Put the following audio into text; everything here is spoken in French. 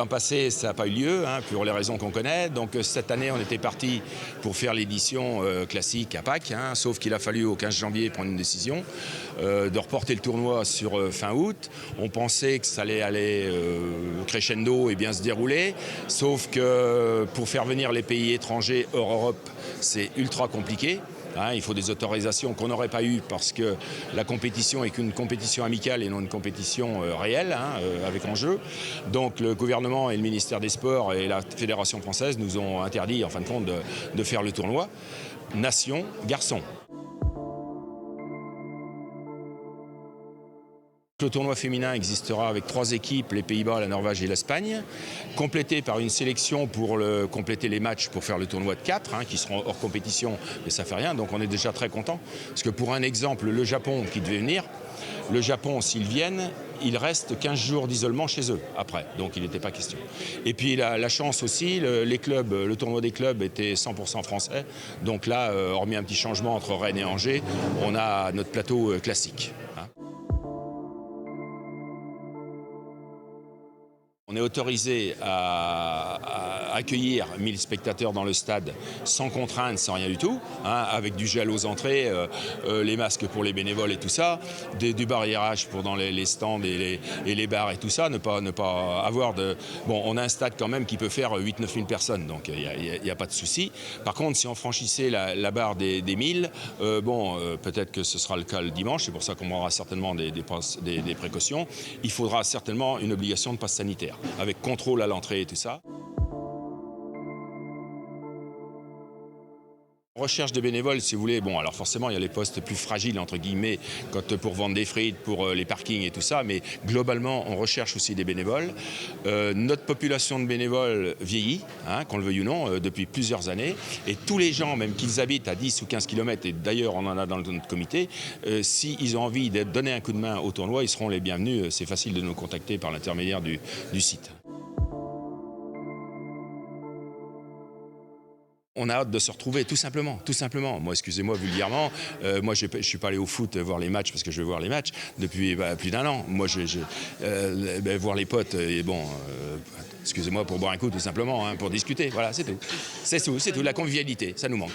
L'an passé, ça n'a pas eu lieu, pour les raisons qu'on connaît. Donc cette année, on était parti pour faire l'édition classique à Pâques, sauf qu'il a fallu au 15 janvier prendre une décision de reporter le tournoi sur fin août. On pensait que ça allait aller crescendo et bien se dérouler, sauf que pour faire venir les pays étrangers hors Europe, c'est ultra compliqué. Il faut des autorisations qu'on n'aurait pas eues parce que la compétition est qu'une compétition amicale et non une compétition réelle, avec enjeu. Donc le gouvernement et le ministère des Sports et la Fédération française nous ont interdit, en fin de compte, de faire le tournoi. Nation, garçons. Le tournoi féminin existera avec 3 équipes, les Pays-Bas, la Norvège et l'Espagne, complété par une sélection pour compléter les matchs pour faire le tournoi de 4, qui seront hors compétition, mais ça fait rien, donc on est déjà très content. Parce que pour un exemple, le Japon qui devait venir, le Japon, s'ils viennent, il reste 15 jours d'isolement chez eux après, donc il n'était pas question. Et puis la chance aussi, les clubs, le tournoi des clubs était 100% français, donc là, hormis un petit changement entre Rennes et Angers, on a notre plateau classique. On est autorisé à accueillir 1000 spectateurs dans le stade sans contrainte, sans rien du tout, avec du gel aux entrées, les masques pour les bénévoles et tout ça, du barriérage pour dans les stands et les bars et tout ça, ne pas avoir de... Bon, on a un stade quand même qui peut faire 8-9 000 personnes, donc il n'y a pas de souci. Par contre, si on franchissait la barre des 1000, peut-être que ce sera le cas le dimanche, c'est pour ça qu'on aura certainement des précautions. Il faudra certainement une obligation de passe sanitaire, avec contrôle à l'entrée et tout ça. Recherche de bénévoles, si vous voulez, bon, alors forcément il y a les postes plus fragiles entre guillemets pour vendre des frites, pour les parkings et tout ça, mais globalement on recherche aussi des bénévoles. Notre population de bénévoles vieillit, qu'on le veuille ou non, depuis plusieurs années, et tous les gens, même qu'ils habitent à 10 ou 15 km, et d'ailleurs on en a dans notre comité, s'ils ont envie de donner un coup de main au tournoi, ils seront les bienvenus. C'est facile de nous contacter par l'intermédiaire du site. On a hâte de se retrouver, tout simplement. Moi, excusez-moi vulgairement, moi je ne suis pas allé au foot voir les matchs parce que je veux voir les matchs depuis plus d'1 an. Moi, voir les potes, et bon, excusez-moi, pour boire un coup, tout simplement, pour discuter. Voilà, c'est tout. C'est tout, la convivialité, ça nous manque.